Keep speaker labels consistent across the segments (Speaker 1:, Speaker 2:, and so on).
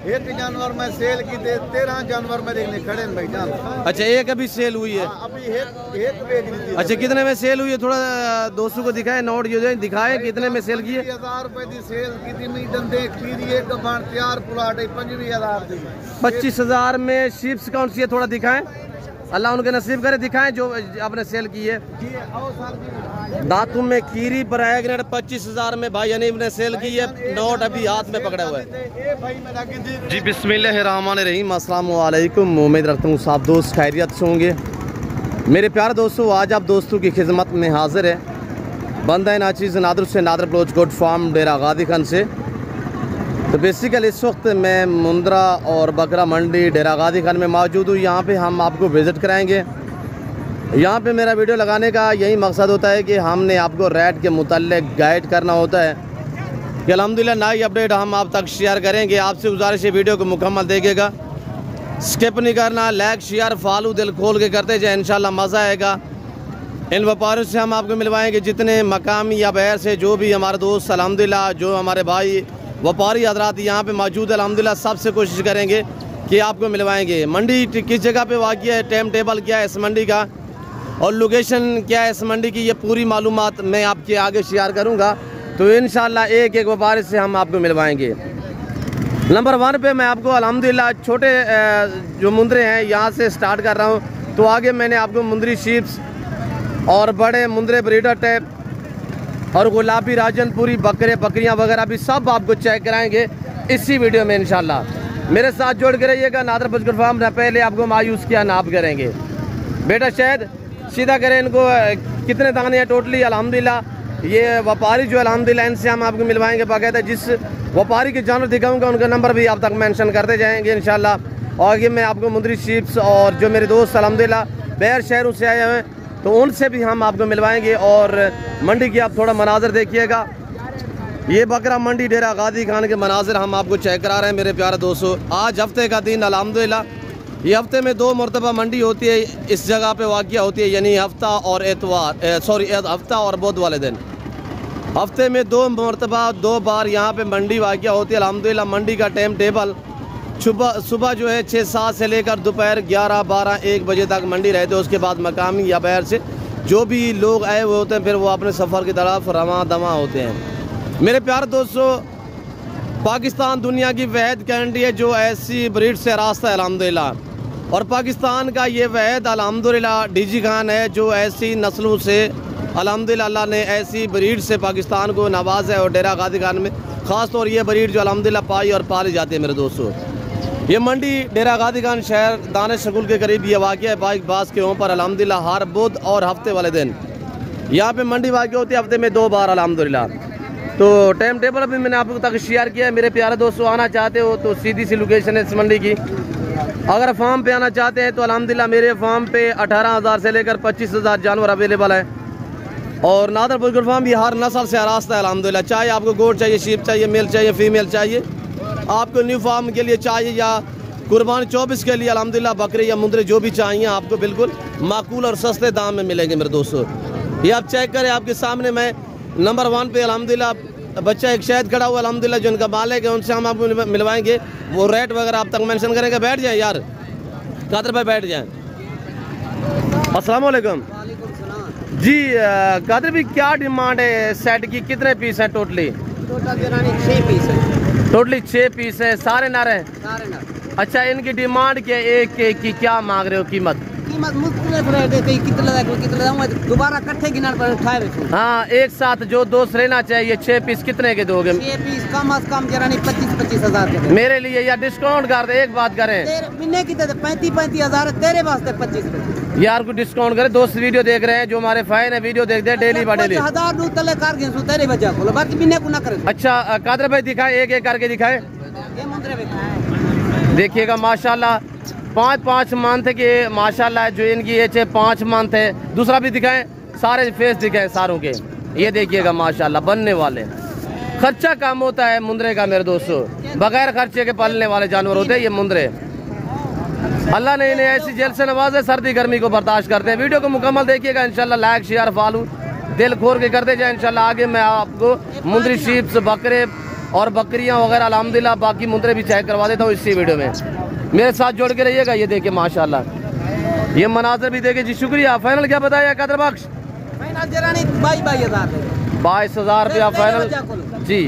Speaker 1: एक जानवर में सेल की 13 जानवर में देखने खड़े हैं भाई जान।
Speaker 2: अच्छा एक अभी सेल हुई है?
Speaker 1: अभी एक बेच ली थी।
Speaker 2: अच्छा कितने में सेल हुई है? थोड़ा दोस्तों को दिखाए, नोट जो दिखाए कितने में सेल की है?
Speaker 1: 25,000 रुपए की सेल की थी। मैं डंडे खीरी एक गफान तैयार प्लाट 25,000 दी।
Speaker 2: 25,000 में शीप्स कौन सी है? थोड़ा दिखाएं, अल्लाह उनके नसीब करे, दिखाएं जो आपने सेल की है। दातुम में खीरी प्रयागराज 25,000 में भाई अनीब ने सेल की है। नोट अभी हाथ में पकड़ा हुआ है जी। बिस्मिल्लाहिर्रहमानिर्रहीम, अस्सलाम वालेकुम। उम्मीद रखता हूँ सब दोस्त खैरियत से होंगे। मेरे प्यारे दोस्तों, आज आप दोस्तों की खिदमत में हाजिर है बंदा नाचीज़ नादर से नादर ब्लोच गोट फार्म डेरा गादी खान से। तो बेसिकल इस वक्त मैं मुंद्रा और बकरा मंडी डेरा गादी खान में मौजूद हूँ। यहाँ पे हम आपको विज़िट कराएंगे। यहाँ पे मेरा वीडियो लगाने का यही मकसद होता है कि हमने आपको रेट के मुताल्लिक गाइड करना होता है कि अल्हम्दुलिल्लाह नई अपडेट हम आप तक शेयर करेंगे। आपसे गुजारिश है वीडियो को मुकम्मल देखिएगा, स्किप नहीं करना, लाइक शेयर फॉलो दिल खोल के करते जाए, इंशाल्लाह मज़ा आएगा। इन व्यापारियों से हम आपको मिलवाएंगे जितने मकामी या बाहर से जो भी हमारे दोस्त अल्हम्दुलिल्लाह जो हमारे भाई व्यापारी हजरात यहाँ पे मौजूद है, अल्हम्दुलिल्लाह सबसे कोशिश करेंगे कि आपको मिलवाएंगे। मंडी किस जगह पे वाक़िया है, टाइम टेबल क्या है इस मंडी का और लोकेशन क्या है इस मंडी की, ये पूरी मालूमात मैं आपके आगे शेयर करूँगा। तो इंशाल्लाह एक एक व्यापारी से हम आपको मिलवाएंगे। नंबर 1 पे मैं आपको अल्हम्दुलिल्लाह छोटे जो मुंदरे हैं यहाँ से स्टार्ट कर रहा हूँ। तो आगे मैंने आपको मुंदरी शीप्स और बड़े मुंदरे ब्रीडर टाइप और गुलाबी राजनपुरी बकरे बकरियां वगैरह भी सब आपको चेक कराएंगे इसी वीडियो में इंशाल्लाह। मेरे साथ जोड़ के रहिएगा। नादर बजकर फार्म न पहले आपको मायूस किया नाप करेंगे। बेटा शायद सीधा करें, इनको कितने दाने हैं टोटली? अल्हम्दुलिल्लाह ये व्यापारी जो अल्हम्दुलिल्लाह इनसे हम आपको मिलवाएंगे बाकायदा। जिस व्यापारी के जानवर दिखाऊंगा उनका नंबर भी आप तक मेंशन करते जाएंगे इंशाल्लाह। और ये मैं आपको मुंदरी शीप्स और जो मेरे दोस्त अल्हम्दुलिल्लाह बाहर शहरों से आए हैं तो उनसे भी हम आपको मिलवाएंगे। और मंडी की आप थोड़ा मनाजर देखिएगा। ये बकरा मंडी डेरा गादी खान के मनाजर हम आपको चेक करा रहे हैं मेरे प्यारे दोस्तों। आज हफ्ते का दिन अल्हम्दुलिल्लाह, ये हफ्ते में 2 मरतबा मंडी होती है इस जगह पे वाक़िया होती है, यानी हफ्ता और हफ्ता और बुध वाले दिन। हफ्ते में 2 मरतबा 2 बार यहाँ पे मंडी वाक़िया होती है अल्हम्दुलिल्लाह। मंडी का टाइम टेबल सुबह जो है 6-7 से लेकर दोपहर 11-12-1 बजे तक मंडी रहते हैं। उसके बाद मकामी या बाहर से जो भी लोग आए हुए होते हैं फिर वो अपने सफ़र की तरफ रवां दवा होते हैं। मेरे प्यारे दोस्तों, पाकिस्तान दुनिया की वहद कंट्री है जो ऐसी ब्रीड से रास्ता है अल्हम्दुलिल्लाह। और पाकिस्तान का ये वहद अल्हम्दुलिल्लाह डीजी खान है जो ऐसी नस्लों से अल्हम्दुलिल्लाह अल्लाह ने ऐसी ब्रीड से पाकिस्तान को नवाजा है। और डेरा गादी खान में ख़ास तौर ये ब्रीड जो अल्हम्दुलिल्लाह पाई और पाली जाती है। मेरे दोस्तों, ये मंडी डेरा गादी खान शहर दानिश स्कूल के करीब ये वाक़िया है बाइक बास के ऊपर अल्हम्दुलिल्लाह। हर बुध और हफ्ते वाले दिन यहाँ पे मंडी वाक़िया होती है, हफ्ते में 2 बार अल्हम्दुलिल्लाह। तो टाइम टेबल अभी मैंने आपको तक शेयर किया है। मेरे प्यारे दोस्तों, आना चाहते हो तो सीधी सी लोकेशन है इस मंडी की। अगर फार्म पे आना चाहते हैं तो अल्हम्दुलिल्लाह मेरे फार्म पे 18,000 से लेकर 25,000 जानवर अवेलेबल है। और नादर बुजुर्ग फार्म भी हर नस्ल से रास्ता है अल्हम्दुलिल्लाह। चाहे आपको गोट चाहिए, शीप चाहिए, मेल चाहिए, फीमेल चाहिए, आपको न्यू फार्म के लिए चाहिए या कुर्बानी 24 के लिए अल्हम्दुलिल्लाह बकरे या मुंदरे जो भी चाहिए आपको बिल्कुल माकूल और सस्ते दाम में मिलेंगे मेरे दोस्तों। ये आप चेक करें, आपके सामने मैं नंबर 1 पे अल्हम्दुलिल्लाह बच्चा एक शायद खड़ा हुआ अल्हम्दुलिल्लाह जो उनका मालिक है, उनसे हम आपको मिलवाएंगे। वो रेट वगैरह आप तक मेंशन करेंगे। बैठ जाए यार, कादर भाई बैठ जाए। अस्सलाम वालेकुम जी। कादर भाई क्या डिमांड है सेट की? कितने पीस है टोटली?
Speaker 3: टोटल 6 पीस है।
Speaker 2: टोटली 6 पीस है, सारे नर हैं?
Speaker 3: सारे नर।
Speaker 2: अच्छा, इनकी डिमांड क्या, एक की क्या मांग रहे हो कीमत?
Speaker 3: कीमत मुख्तलिफ रहते हैं, कितने दोबारा इकट्ठे गिना पर उठाए।
Speaker 2: हाँ, एक साथ जो दोस्त रहना चाहिए 6 पीस कितने के दोगे?
Speaker 3: 6 पीस कम अज कम जरा नहीं 25-25 हज़ार के
Speaker 2: मेरे लिए या डिस्काउंट कर दे। एक बात करें,
Speaker 3: महीने की 35-35 हज़ार तेरे वास्ते 25
Speaker 2: यार को डिस्काउंट करे। दोस्त वीडियो देख रहे हैं जो हमारे फैन है, वीडियो देखते हैं डेली बाय डेली।
Speaker 3: 1000 दूर तले कर गए तेरे वजह को बाकी महीने को ना करे।
Speaker 2: अच्छा कादर भाई दिखाए, एक एक करके दिखाए। देखिएगा माशाल्लाह 5-5 मंथ के माशाल्लाह जो इनकी एज है 5 मंथ है। दूसरा भी दिखाएं, सारे फेस दिखाएं सारों के। ये देखिएगा माशाल्लाह बनने वाले। खर्चा कम होता है मुंदरे का मेरे दोस्तों, बगैर खर्चे के पालने वाले जानवर होते हैं ये मुंदरे। अल्लाह ने इन्हें ऐसी जेल से नवाजे, सर्दी गर्मी को बर्दाश्त करते हैं। वीडियो को मुकम्मल देखिएगा इंशाल्लाह, लाइक शेयर फॉलो दिल खोर के करते जाए इंशाल्लाह। आगे मैं आपको मुंदरी शीप्स बकरे और बकरियां वगैरह अल्हम्दुलिल्लाह, बाकी मुंदरे भी चेक करवा देता हूँ इसी वीडियो में। मेरे साथ जोड़ के रहिएगा। ये देखिए माशाल्लाह, ये मनाजर भी देखिए जी। शुक्रिया। फाइनल क्या बताया कदर बख्श? 22,000 रुपया फाइनल जी।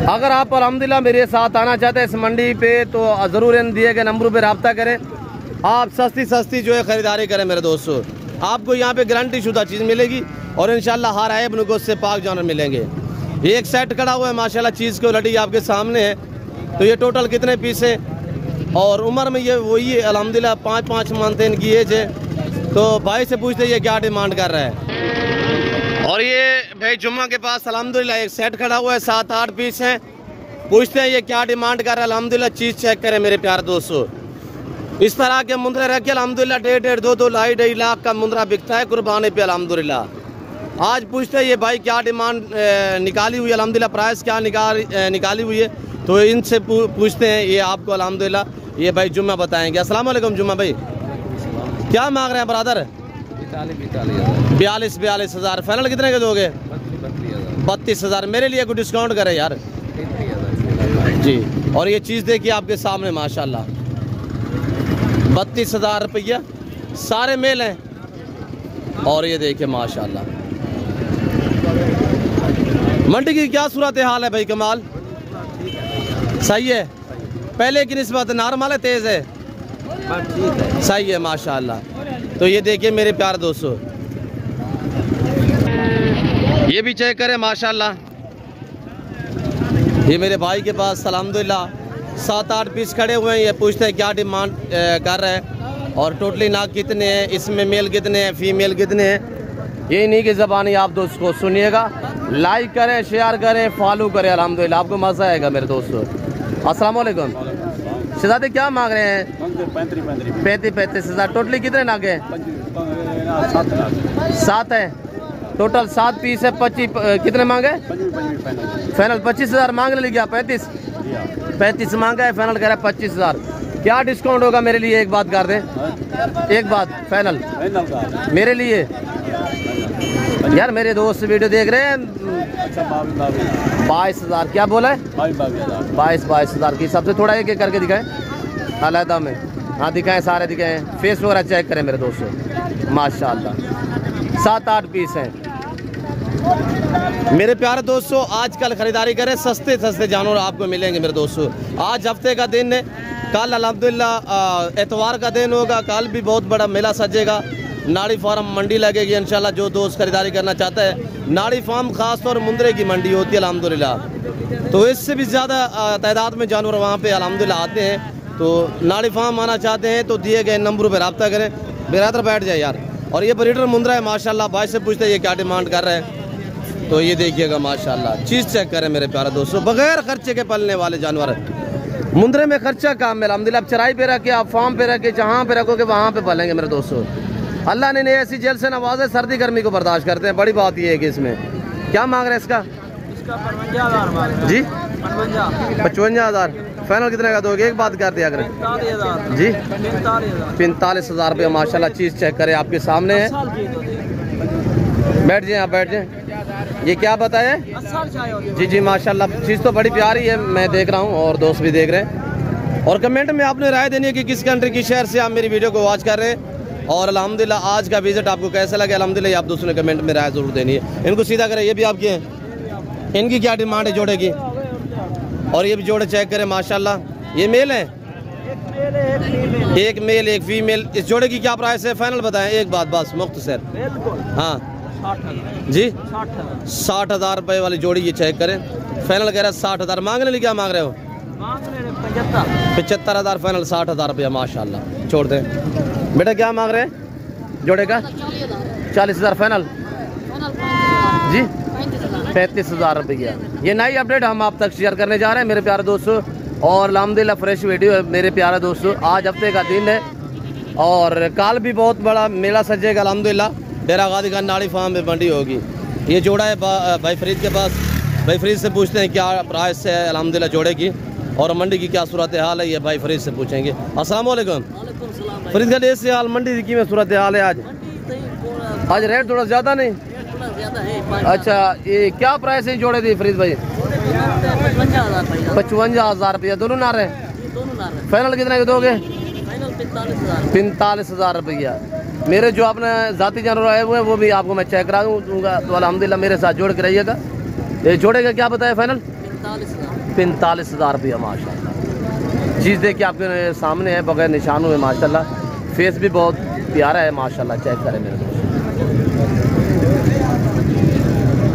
Speaker 2: अगर आप अल्हम्दुलिल्लाह मेरे साथ आना चाहते हैं इस मंडी पे तो ज़रूर इन दिए गए नंबरों पे रब्ता करें। आप सस्ती जो है ख़रीदारी करें मेरे दोस्तों। आपको यहाँ पे गारंटी शुदा चीज़ मिलेगी और इंशाल्लाह हर आयब नुगो से पाक जानवर मिलेंगे। एक सेट खड़ा हुआ है माशाल्लाह, चीज़ की लड़ी आपके सामने है। तो ये टोटल कितने पीस है और उम्र में ये वही है अल्हम्दुलिल्लाह 5 मंथ इनकी एज है। तो भाई से पूछते ये क्या डिमांड कर रहा है। और ये भाई जुम्मा के पास अल्हम्दुलिल्लाह एक सेट खड़ा हुआ है, 7-8 पीस हैं। पूछते हैं ये क्या डिमांड कर रहा है। अल्हम्दुलिल्लाह चीज़ चेक करें मेरे प्यारे दोस्तों। इस तरह के मुंदरे रखे अल्हम्दुलिल्लाह 1.5, 2 ढाई लाख का मुंदरा बिकता है कुर्बानी पे अल्हम्दुलिल्लाह। आज पूछते हैं ये भाई क्या डिमांड निकाली हुई है, अल्हम्दुलिल्लाह प्राइस क्या निकाली हुई है। तो इनसे पूछते हैं, ये आपको अल्हम्दुलिल्लाह ये भाई जुम्मा बताएंगे। अस्सलाम वालेकुम जुम्मा भाई, क्या मांग रहे हैं ब्रदर? 42,000 फाइनल कितने के दोगे? 32,000। मेरे लिए कुछ डिस्काउंट करें यार जी। और ये चीज़ देखिए आपके सामने माशाल्लाह 32,000 रुपया, सारे मेल हैं। और ये देखिए माशाल्लाह मंडी की क्या सूरत हाल है भाई? कमाल सही है, पहले की निस्बत नॉर्मल है, तेज़ है, सही है माशाल्लाह। तो ये देखिए मेरे प्यारे दोस्तों, ये भी चेक करें माशाल्लाह। ये मेरे भाई के पास अल्हम्दुलिल्लाह 7-8 पीस खड़े हुए हैं। ये पूछते हैं क्या डिमांड कर रहे हैं और टोटली नाक कितने हैं, इसमें मेल कितने हैं, फीमेल कितने हैं। ये इन्हीं की ज़बानी आप दोस्तों सुनिएगा। लाइक करें, शेयर करें, फॉलो करें, अल्हम्दुलिल्लाह आपको मज़ा आएगा मेरे दोस्तों। अस्सलाम वालेकुम। शहजादे क्या मांग रहे हैं? 35,000। टोटली कितने नाग हैं? 7 है टोटल, 7 पीस है। 25 कितने मांगे? फाइनल 25,000 मांग ले गया। 35 मांगा है, फाइनल कह रहा है 25,000। क्या डिस्काउंट होगा मेरे लिए? एक बात कर दें, एक बात फाइनल मेरे लिए यार। मेरे दोस्त वीडियो देख रहे हैं। 22,000 क्या बोला है? 22,000 की। सबसे थोड़ा एक करके दिखाएं अलहदा में। हाँ दिखाएं, सारे दिखाएं, फेस वगैरह चेक करें मेरे दोस्तों माशाल्लाह। 7-8 पीस हैं मेरे प्यारे दोस्तों। आजकल खरीदारी करें, सस्ते जानवर आपको मिलेंगे मेरे दोस्तों। आज हफ्ते का दिन है, कल अल्हम्दुलिल्लाह एतवार का दिन होगा। कल भी बहुत बड़ा मेला सजेगा, नाड़ी फार्म मंडी लगेगी इंशाल्लाह। जो दोस्त खरीदारी करना चाहता है, नाड़ी फार्म खास तौर मुंदरे की मंडी होती है अल्हम्दुलिल्लाह। तो इससे भी ज़्यादा तादाद में जानवर वहाँ पे अल्हम्दुलिल्लाह आते हैं। तो नाड़ी फार्म आना चाहते हैं तो दिए गए नंबरों पर रब्ता करें। बेरातर बैठ जाए यार। और ये ब्रीडर मुंदरा है माशाल्लाह। भाई से पूछते हैं ये क्या डिमांड कर रहे हैं। तो ये देखिएगा माशाल्लाह, चीज़ चेक करें मेरे प्यारे दोस्तों। बगैर खर्चे के पलने वाले जानवर है। मुंदरे में खर्चा काम है अल्हम्दुलिल्लाह। आप चराई पे रखे, आप फार्म पे रखे, जहाँ पे रखोगे वहाँ पे पलेंगे मेरे दोस्तों। अल्लाह ने ऐसी जेल से नवाजे, सर्दी गर्मी को बर्दाश्त करते हैं। बड़ी बात ये है कि इसमें क्या मांग रहे हैं इसका?
Speaker 3: 55,000
Speaker 2: जी 55,000। फाइनल कितने का दोगे? एक बात कर दिया करें जी। 45,000 रुपये माशाल्लाह। चीज़ चेक करें आपके सामने है। बैठ जाए आप, बैठ जाए। ये क्या बताया? जी माशाल्लाह, चीज़ तो बड़ी प्यारी है, मैं देख रहा हूँ और दोस्त भी देख रहे हैं। और कमेंट में आपने राय देनी है कि किस कंट्री की शहर से आप मेरी वीडियो को वॉच कर रहे हैं। और अल्हम्दुलिल्लाह आज का विजिट आपको कैसा लगे अल्हम्दुलिल्लाह आप दोस्तों ने कमेंट में राय जरूर देनी है। इनको सीधा करें, ये भी आपके हैं। इनकी क्या डिमांड है जोड़े की? और ये भी जोड़े चेक करें माशाल्लाह। ये मेल है, एक मेल एक फीमेल। इस जोड़े की क्या प्राइस है? फाइनल बताएं एक बात बस मुख्तसर। हाँ जी 60,000 रुपये वाली जोड़ी ये चेक करें। फाइनल कह रहा है 60,000। मांगने लिए क्या मांग रहे हो? 75,000 फाइनल 60,000 रुपया माशाल्लाह। छोड़ दें बेटा। क्या मांग रहे हैं जोड़े का? 40,000 फाइनल जी। 35,000 रुपया। ये नई अपडेट हम आप तक शेयर करने जा रहे हैं मेरे प्यारे दोस्तों। और अल्हम्दुलिल्लाह फ्रेश वीडियो है मेरे प्यारे दोस्तों। आज हफ्ते का दिन है और कल भी बहुत बड़ा मेला सजेगा अल्हम्दुलिल्लाह। डेरा गादी का नाड़ी फार्म में मंडी होगी। ये जोड़ा है भाई फरीद के पास। भाई फरीद से पूछते हैं क्या प्राइस है अल्हम्दुलिल्लाह जोड़े की और मंडी की क्या सूरत हाल है। ये भाई फरीद से पूछेंगे। अस्सलाम वालेकुम फरीद का देश से हाल मंडी की में सूरत हाल है आज? आज रेट थोड़ा ज़्यादा नहीं? अच्छा, ये क्या प्राइस है जोड़े दी फरीद भाई? 55,000 रुपया दोनों नार है। फाइनल कितने के दोगे? 45,000 रुपया। मेरे जो अपने जाती जानवर आए हुए हैं वो भी आपको मैं चेक करा दूंगा, तो अल्हम्दुलिल्लाह मेरे साथ जोड़ के रहिएगा। ये जोड़ेगा क्या बताया फाइनल? 45,000 रुपया माशाल्लाह। चीज़ देखिए आपके सामने है, बगैर निशानों में माशाल्लाह। फेस भी बहुत प्यारा है माशाल्लाह, चेक करें मेरे दोस्त।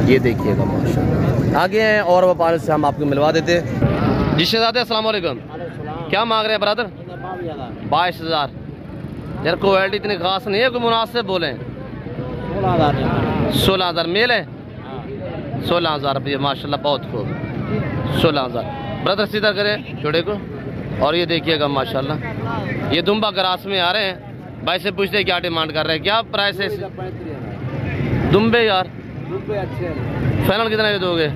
Speaker 2: ये देखिएगा माशाल्लाह। आगे हैं और व्यापारियों से हम आपको मिलवा देते हैं। जी शहजादे अस्सलाम वालेकुम, क्या मांग रहे हैं ब्रदर? 22,000। यार क्वालिटी इतनी खास नहीं है, कोई मुनासिब बोलें। 16,000 मेल है। 16,000 रुपये माशाल्लाह, बहुत खूब। 16,000 ब्रदर सीधा करें जोड़े को। और ये देखिएगा माशाल्लाह, ये दुम्बा ग्रास में आ रहे हैं। भाई से पूछते हैं क्या डिमांड कर रहे हैं, क्या प्राइस है दुम्बे? यार फाइनल कितना के दोगे?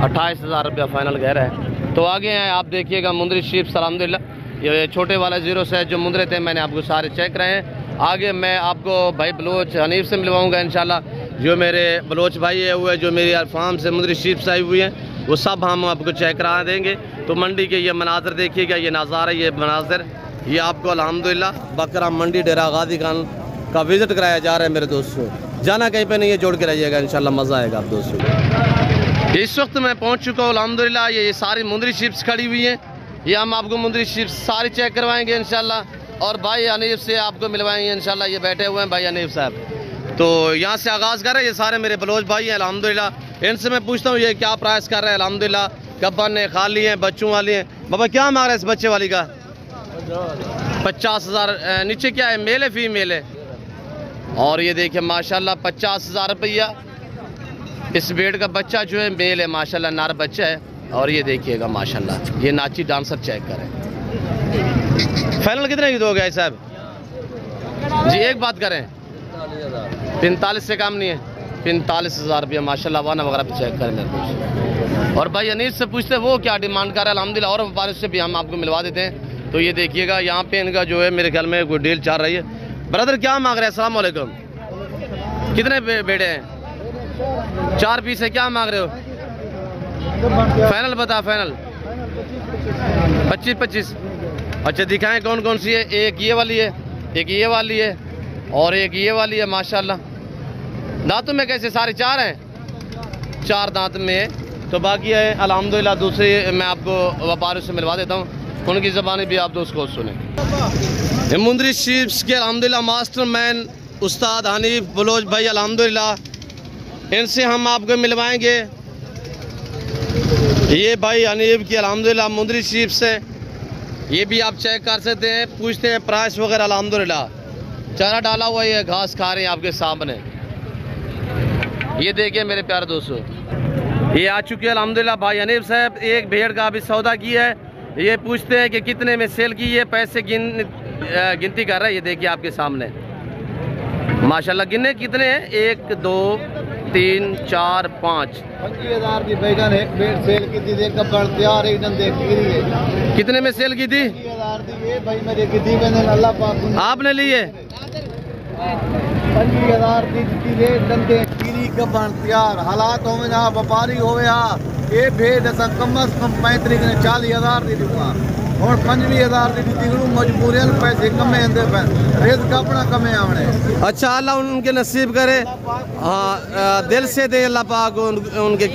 Speaker 2: 28,000 रुपया फाइनल कह रहा है। तो आगे हैं आप देखिएगा मुंदरी शीप अल्हम्दुलिल्लाह। ये छोटे वाला 0 से जो मुंदरे थे मैंने आपको सारे चेक कराए हैं। आगे मैं आपको भाई बलोच हनीफ से मिलवाऊंगा इंशाल्लाह। जो मेरे बलोच भाई है हुए जो मेरी फार्म से मुंदरी शीप से आई हुई हैं वो सब हम आपको चेक करा देंगे। तो मंडी के ये मनाजर देखिएगा, ये नज़ारा, ये मनाजर, ये आपको अल्हम्दुलिल्लाह बकरा मंडी डेरा गाजी खान का विज़िट कराया जा रहा है मेरे दोस्तों। जाना कहीं पे नहीं है, जोड़ के रहिएगा इंशाल्लाह, मज़ा आएगा आप दोस्तों। इस वक्त मैं पहुंच चुका हूँ अल्हम्दुलिल्लाह। ये सारी मुंदरी शिप्स खड़ी हुई हैं, ये हम आपको मुंदरी शिप्स सारी चेक करवाएंगे इंशाल्लाह। और भाई हनीफ से आपको मिलवाएंगे इंशाल्लाह। ये बैठे हुए हैं भाई हनीफ साहब, तो यहाँ से आगाज़ कर रहे हैं। ये सारे मेरे बलोच भाई हैं अल्हम्दुलिल्लाह। इनसे मैं पूछता हूँ ये क्या प्राइस कर रहे हैं अल्हम्दुलिल्लाह। कब्बन है, खाली हैं, बच्चों वाली हैं। बाबा क्या मांग रहे हैं इस बच्चे वाली का? 50,000। नीचे क्या है, मेल है फीमेल है? और ये देखिए माशाल्लाह 50,000 रुपया। इस बेड का बच्चा जो है मेल है माशाल्लाह, नार बच्चा है। और ये देखिएगा माशाल्लाह, ये नाची डांसर चेक करें। फाइनल कितने की दोगे साहब जी? एक बात करें, 45 से कम नहीं है। 45,000 रुपया माशाल्लाह। वाना वगैरह भी चेक करें मेरे को। और भाई अनीस से पूछते हैं वो क्या डिमांड कर रहा है अल्हम्दुलिल्लाह। और व्यापारी से भी हम आपको मिलवा देते हैं। तो ये देखिएगा यहाँ पे इनका जो है मेरे ख्याल में कोई डील चल रही है। ब्रदर क्या मांग रहे हैं? अस्सलाम वालेकुम। कितने बेटे हैं? 4 पीस है। क्या मांग रहे हो? फाइनल बता, फाइनल 25-25। अच्छा दिखाएं कौन कौन सी है? एक ये वाली है, एक ये वाली है और एक ये वाली है माशाल्लाह। दांतों में कैसे? सारे 4 हैं, 4 दांत में है। तो बाकी है अल्हम्दुलिल्लाह। दूसरे मैं आपको व्यापारियों से मिलवा देता हूँ, उनकी ज़बानी भी आप दोस्त को सुने। मुंदरी शीप्स के अल्हम्दुलिल्लाह मास्टर मैन उस्ताद हनीफ बलोच भाई अल्हम्दुलिल्लाह, इनसे हम आपको मिलवाएंगे। ये भाई हनीफ की अल्हम्दुलिल्लाह मुंदरी शीप्स है, ये भी आप चेक कर सकते हैं। पूछते हैं प्राइस वगैरह अल्हम्दुलिल्लाह। चारा डाला हुआ है, घास खा रहे हैं आपके सामने। ये देखिए मेरे प्यारे दोस्तों, ये आ चुके हैं अल्हम्दुलिल्लाह भाई हनीफ साहब। एक भेड़ का अभी सौदा किया है। ये पूछते हैं कि कितने में सेल की है, पैसे गिनती कर रहा है। ये देखिए आपके सामने माशाल्लाह। गिने कितने हैं? 1 2 3 4 5।
Speaker 1: 25,000 की बैगन एक भेड़ सेल की थी, देख कब तैयार एक दम देख गिरी है।
Speaker 2: कितने में सेल की थी?
Speaker 1: 25,000 दी है भाई मेरे की थी, मैंने अल्लाह पाक
Speaker 2: आपने ली है।
Speaker 1: 25,000 की एक दम देख गिरी कब तैयार। हालात हो ना व्यापारी हो ये भेड़ अस कम अज कम 35 ने 40,000 दी दूंगा और 25,000 दी दिगड़ू मजबूरियन पैसे कमे आंदे पे रेत का अपना कमे आवने। अच्छा
Speaker 2: अल्लाह उनके नसीब करे। हाँ दिल से दे अल्लाह पाक उनके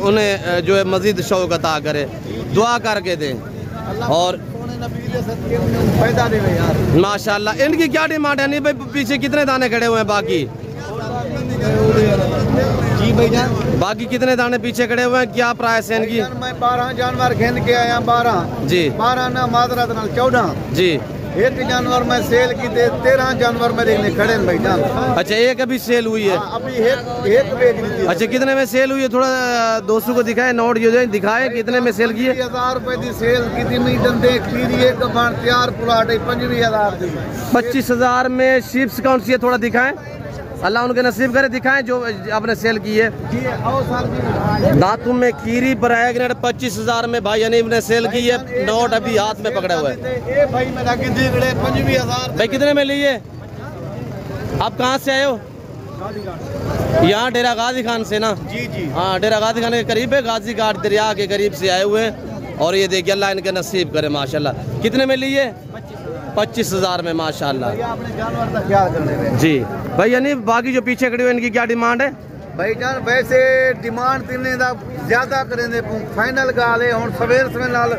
Speaker 2: उन्हें जो है मजीद शौक अता करे, दुआ करके दे। और
Speaker 1: पैदा दे यार
Speaker 2: माशाल्लाह। इनकी क्या डिमांड है? नहीं भाई पीछे कितने दाने खड़े हुए हैं? बाकी
Speaker 1: जी भैया
Speaker 2: बाकी कितने दाने पीछे खड़े हुए हैं? क्या प्राइस है इनकी?
Speaker 1: मैं 12 जानवर घेन के आया। 12
Speaker 2: जी
Speaker 1: 12 ना माजरत नाल 14
Speaker 2: जी।
Speaker 1: एक जानवर मैं सेल की दे 13 जानवर मेरे ने खड़े हैं भाईजान।
Speaker 2: अच्छा एक अभी सेल हुई है?
Speaker 1: अभी एक बेच दी थी।
Speaker 2: अच्छा कितने में सेल हुई है? थोड़ा दोस्तों को दिखाए, नोट जो है दिखाए कितने में सेल की है?
Speaker 1: 25,000 रुपए की सेल की थी। मैं दंदे खीरी एक गबान तैयार प्लाट 25,000 दी।
Speaker 2: 25,000 में शीप्स कौन सी है? थोड़ा दिखाएं, अल्लाह उनके नसीब करे। दिखाएं जो आपने सेल की है। दातुम में खीरी बराए 25,000 में भाई हनीफ ने सेल की है। नोट अभी हाथ में पकड़े हुए हैं।
Speaker 1: भाई मेरा 25,000
Speaker 2: भाई कितने में लिए? आप कहाँ से आए हो? यहाँ डेरा गाजी खान से ना?
Speaker 1: जी जी।
Speaker 2: हाँ, डेरा गाजी खान के करीब है, गाजी घाट दरिया के करीब से आए हुए हैं। और ये देखिए अल्लाह इनके नसीब करे माशाल्लाह। कितने में लिए? 25,000 में माशाल्लाह।
Speaker 1: अपने जानवर का ख्याल करने में
Speaker 2: जी भाई। यानी बाकी जो पीछे खड़ी हुई इनकी क्या डिमांड है?
Speaker 1: भाईजान वैसे डिमांड तिने दा ज्यादा करेंदे फाइनल गाल है। हुन सवेर नाल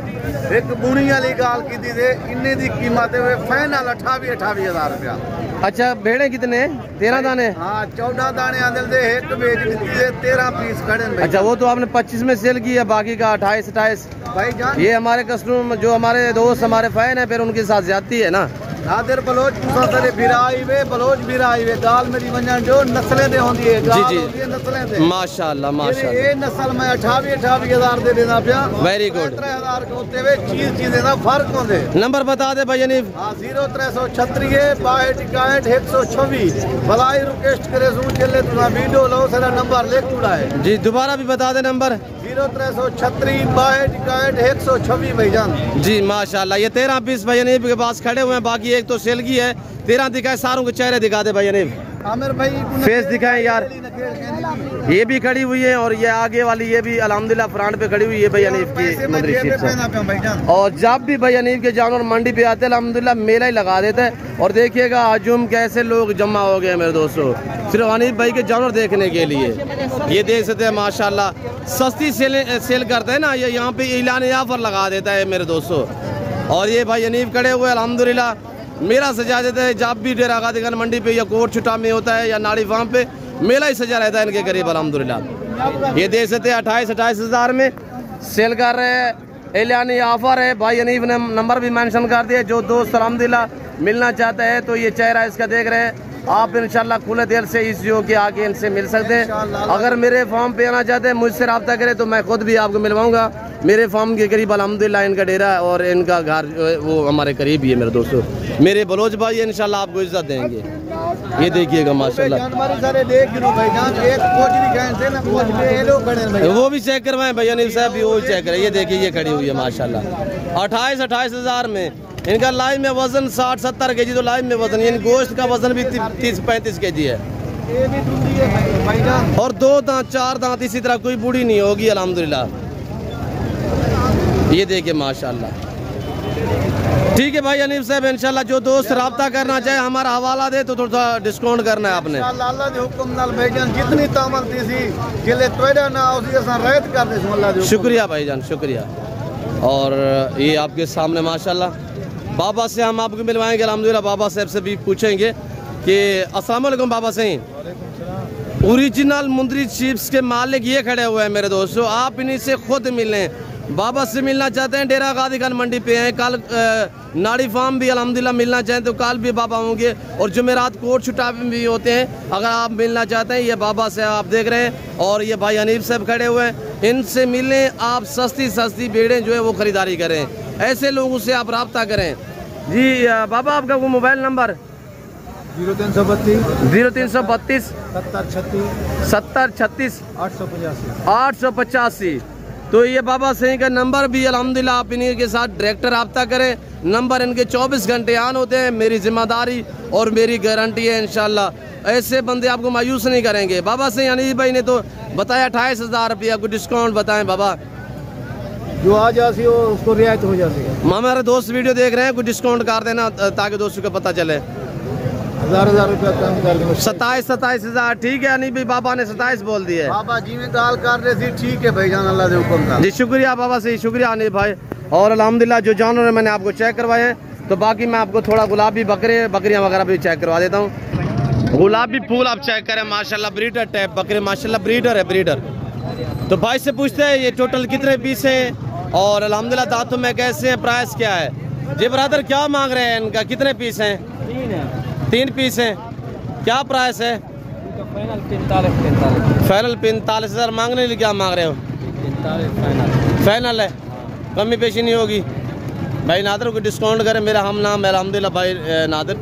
Speaker 1: एक बुणी वाली गाल की दी दे इन्ने दी कीमत है फाइनल 28,000 रुपया।
Speaker 2: अच्छा, भेड़े कितने? 13 दाने?
Speaker 1: हाँ, 14 दाने आंदल दे एक बेच दी दे 13 पीस खड़े हैं।
Speaker 2: अच्छा, वो तो आपने 25 में सेल की है, बाकी का 28-28।
Speaker 1: भाईजान
Speaker 2: ये हमारे कस्टमर जो हमारे दोस्त हमारे फैन है, फिर उनके साथ ज्यादती है ना?
Speaker 1: नादिर बलोच पूछा सरे बिराई वे बलोच बिराई वे गाल मेरी वंजन जो नस्लें दे होंदी है गाल होंदी है नस्लें दे।
Speaker 2: माशाल्लाह माशाल्लाह।
Speaker 1: ये नस्ल में 28,000 दे देना पिया।
Speaker 2: Very good.
Speaker 1: 17,000 के होते वे चीज देना फर्क होंदे।
Speaker 2: नंबर बता दे भाई यनीब।
Speaker 1: हाँ, 0336 62 126 भलाई रिक्वेस्ट करे सू चले तुना वीडियो लो सारा नंबर लिख उड़ा है
Speaker 2: जी। दोबारा भी बता दे नंबर।
Speaker 1: 0336 62 126 भाईजान
Speaker 2: जी माशाल्लाह। ये 13 पीस भाई यनीब के पास खड़े हुए हैं, बाकी एक तो सेल की है। 13 दिखाए, सारों के चेहरे दिखा दे भाई यनीब।
Speaker 1: आमिर भाई
Speaker 2: फेस दिखाएं यार। ये भी खड़ी हुई है और ये आगे वाली ये भी अल्हम्दुलिल्लाह फ्रंट पे खड़ी हुई है भाई हनीफ की मदरशीप से। और जब भी भाई हनीफ के जानवर मंडी पे आते हैं अल्हम्दुलिल्लाह मेला ही लगा देते हैं। और देखिएगा आजुम कैसे लोग जमा हो गए मेरे दोस्तों, सिर्फ हनीफ भाई के जानवर देखने के लिए। ये देख सकते हैं माशाल्लाह, सस्ती सेल करते हैं ना, ये यहाँ पे ऐलान ऑफर लगा देता है मेरे दोस्तों। और ये भाई हनीफ खड़े हुए अल्हम्दुलिल्लाह मेला सजा देता है। जब भी डेरा गाजी खान मंडी पे या कोट छुटा में होता है या नाड़ी फार्म पे मेला ही सजा रहता है इनके करीब अल्हम्दुलिल्लाह। ये देख सकते हैं 28,000 में सेल कर रहे हैं। एलानी ऑफर है। भाई हनीफ ने नंबर भी मेंशन कर दिया। जो दोस्त अल्हम्दुलिल्लाह मिलना चाहते हैं तो ये चेहरा इसका देख रहे हैं आप, इंशाल्लाह खुले दिल से इस जो के आके इनसे मिल सकते हैं। अगर मेरे फार्म पे आना चाहते हैं मुझसे रब्ता करें तो मैं खुद भी आपको मिलवाऊंगा। मेरे फार्म के करीब अल्हम्दुलिल्लाह इनका डेरा है और इनका घर वो हमारे करीब ही है मेरे दोस्तों। मेरे बलोच भाई इंशाल्लाह आपको इज्जत देंगे। ये देखिएगा माशाल्लाह। वो भी चेक करवाएं भैया नील साहब भी वो चेक करें। ये देखिए ये खड़ी हुई है माशाल्लाह 28,000 में। इनका लाइव में वजन 60-70 केजी, तो लाइव में वजन इन गोश्त का वजन भी 30-35 केजी है। और 2 दांत 4 दांत इसी तरह कोई बूढ़ी नहीं होगी अल्हम्दुलिल्लाह। ये देखिए माशाल्लाह। ठीक है भाई हनीफ साहब, इंशाल्लाह जो दोस्त राब्ता करना चाहे हमारा हवाला दे तो थोड़ा डिस्काउंट करना है आपने।
Speaker 1: अल्लाह के हुक्म नाल भाईजान जितनी तामल थी सी जिले तोड़ा ना उसी असा रैत कर दे अल्लाह के। शुक्रिया
Speaker 2: भाईजान, शुक्रिया। और ये आपके सामने माशाल्लाह बाबा से हम आपको मिलवाएंगे अल्हम्दुलिल्लाह। बाबा साहब से भी पूछेंगे कि अस्सलाम वालेकुम बाबा सही। ओरिजिनल मुंदरी चिप्स के मालिक ये खड़े हुए हैं मेरे दोस्तों, आप इन्हीं से खुद मिलें। बाबा से मिलना चाहते हैं डेरा गाजी खान मंडी पे हैं। कल नाड़ी फार्म भी अल्हम्दुलिल्लाह मिलना चाहें तो कल भी बाबा होंगे और जुमेरात कोट छुटा भी होते हैं। अगर आप मिलना चाहते हैं ये बाबा से आप देख रहे हैं। और ये भाई हनीफ साहब खड़े हुए हैं, इनसे मिलें आप। सस्ती भेड़ें जो है वो खरीदारी करें, ऐसे लोगों से आप रब्ता करें। जी बाबा आपका वो मोबाइल नंबर
Speaker 1: 0332
Speaker 2: 70 36 885। तो ये बाबा सही का नंबर भी अल्हम्दुलिल्लाह आप इन्हीं के साथ डायरेक्ट रब्ता करें। नंबर इनके 24 घंटे ऑन होते हैं। मेरी जिम्मेदारी और मेरी गारंटी है इंशाल्लाह ऐसे बंदे आपको मायूस नहीं करेंगे। बाबा सही हनीफ भाई ने तो बताया 28,000 रुपया, कुछ डिस्काउंट बताएं बाबा।
Speaker 1: जो आ जाती हो उसको रियायत हो जाती है।
Speaker 2: हमारे दोस्त वीडियो देख रहे हैं, कुछ डिस्काउंट कर देना ताकि दोस्तों को पता चले।
Speaker 1: 1000 रुपया कम कर देंगे।
Speaker 2: 27,000 ठीक है। हनीफ भाई बाबा ने 27 बोल दिए।
Speaker 1: बाबा जी में गाल कर रहे थे, ठीक है भाईजान अल्लाह के हुक्म का।
Speaker 2: जी शुक्रिया बाबा से, शुक्रिया हनीफ भाई। और अल्हम्दुलिल्लाह जो जानवर मैंने आपको चेक करवाए हैं तो बाकी मैं आपको थोड़ा गुलाबी बकरियां वगैरह भी चेक करवा देता हूँ। गुलाबी फूल आप चेक करें माशाल्लाह, ब्रीडर टाइप बकरे माशाल्लाह, ब्रीडर है ब्रीडर। तो भाई से पूछते हैं ये टोटल कितने पीस हैं और अल्हम्दुलिल्लाह दांतों में कैसे हैं, प्राइस क्या है। जी ब्रदर क्या मांग रहे हैं इनका, कितने पीस हैं? 3 पीस हैं। क्या प्राइस है? फाइनल 45,000 मांगने लिए। क्या मांग रहे हो? फाइनल है, कमी पेशी नहीं होगी। भाई नादर को डिस्काउंट करें, मेरा हम नाम है अल्हम्दुलिल्लाह भाई नादर।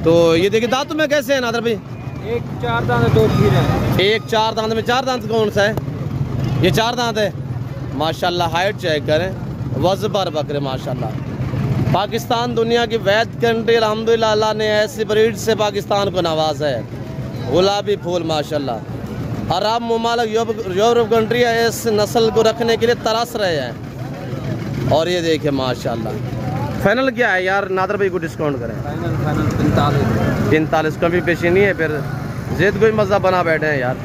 Speaker 2: तो ये देखिए दांतों में कैसे है नादर भाई?
Speaker 3: 1 4 दांत 2 खीर है।
Speaker 2: 1 4 दांत में 4 दांत कौन सा है? ये 4 दांत है माशाल्लाह। हाइट चेक करें, वज़बर बकरे माशाल्लाह। पाकिस्तान दुनिया की वैद कंट्री अल्हम्दुलिल्लाह, अल्लाह ने ऐसी ब्रीड से पाकिस्तान को नवाजा है। गुलाबी फूल माशाल्लाह। अरब ममालिक यूरोप कंट्री है इस नस्ल को रखने के लिए तरस रहे हैं। और ये देखिए माशाल्लाह। फाइनल क्या है यार नादर भाई को डिस्काउंट करें?
Speaker 3: फाइनल
Speaker 2: 45 कभी पेशी नहीं है, फिर जिद कोई मज़ा बना बैठे हैं यार।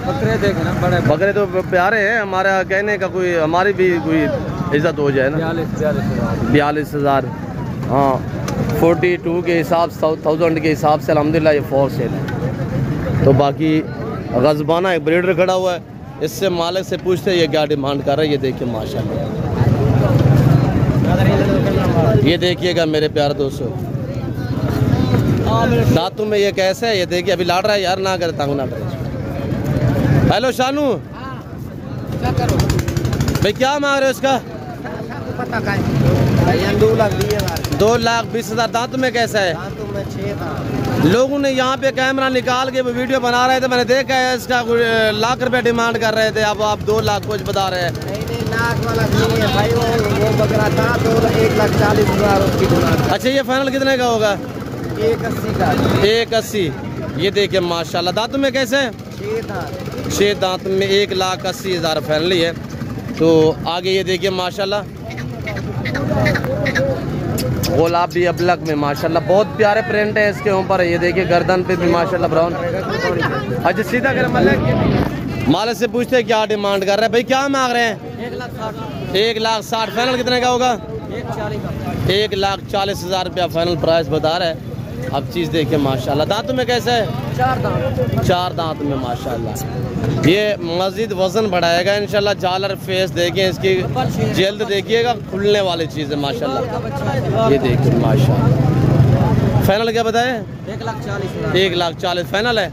Speaker 3: बकरे देखे ना बड़े
Speaker 2: बकरे तो प्यारे हैं, हमारा कहने का कोई हमारी भी कोई इज्जत हो जाए ना। 42,000 हाँ 42 के हिसाब 1000 के हिसाब से अल्हम्दुलिल्लाह ये फॉर सेल है। तो बाकी गज़बाना एक ब्रीडर खड़ा हुआ है, इससे मालिक से पूछते हैं ये क्या डिमांड कर रहा है। ये देखिए माशाल्लाह, ये देखिएगा मेरे प्यारे दोस्तों दांतों में ये कैसे है। ये देखिए अभी लाड़ रहा है यार, ना करे तंग ना करे। हेलो शानू भाई क्या मांग रहे हो इसका? 2,20,000 दांतों में कैसा है? लोगों ने यहाँ पे कैमरा निकाल के वीडियो बना रहे थे, मैंने देखा है इसका लाख रुपए डिमांड कर रहे थे। अब आप 2 लाख कुछ बता रहे हैं।
Speaker 3: लाख वाला नहीं है भाई, वो बकरा था तो 1,40,000 उसकी डिमांड।
Speaker 2: अच्छा ये फाइनल कितने का होगा?
Speaker 3: 1,80 का।
Speaker 2: 1,80। ये देखिए माशाल्लाह दांतों में कैसे है? 6 दांत में 1,80,000 फाइनली है। तो आगे ये देखिए माशाल्लाह गुलाबी अबलक में माशाल्लाह बहुत प्यारे प्रिंट है इसके ऊपर। ये देखिए गर्दन पे भी माशाल्लाह ब्राउन। अच्छा सीधा कर मालिक से पूछते हैं क्या डिमांड कर रहे हैं भाई, क्या मांग रहे हैं? 1,60,000 फाइनल कितने का होगा? 1,40,000 रुपया फाइनल प्राइस बता रहे हैं। अब चीज़ देखिए माशाल्लाह दांतों में कैसे है? 4 दांत में माशाल्लाह। ये मज़ीद वजन बढ़ाएगा इंशाल्लाह। झालर फेस देखिए इसकी, जल्द देखिएगा खुलने वाली चीज़ है माशाल्लाह। ये देखिए माशाल्लाह। फाइनल क्या बताए? 1,40,000 फाइनल है,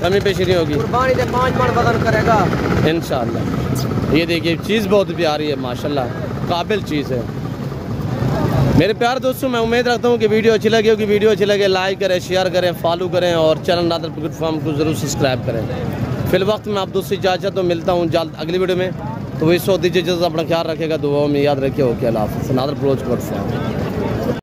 Speaker 2: कमी पेशी नहीं होगी।
Speaker 3: 5 मन वजन करेगा
Speaker 2: इंशाल्लाह। ये देखिए चीज़ बहुत प्यारी है माशाल्लाह, काबिल चीज़ है। मेरे प्यारे दोस्तों मैं उम्मीद रखता हूँ कि वीडियो अच्छी लगी होगी। वीडियो अच्छी लगे लाइक करें, शेयर करें, फॉलो करें और चैनल नादर पिग फार्म को ज़रूर सब्सक्राइब करें। फिल वक्त में आप दूसरी इजाज़त तो मिलता हूँ जल्द अगली वीडियो में। तो वही सो दीजिए, अपना ख्याल रखेगा, दुआओं में याद रखिए। ओके अल्लाह हाफ़िज़। Nadar pig farm.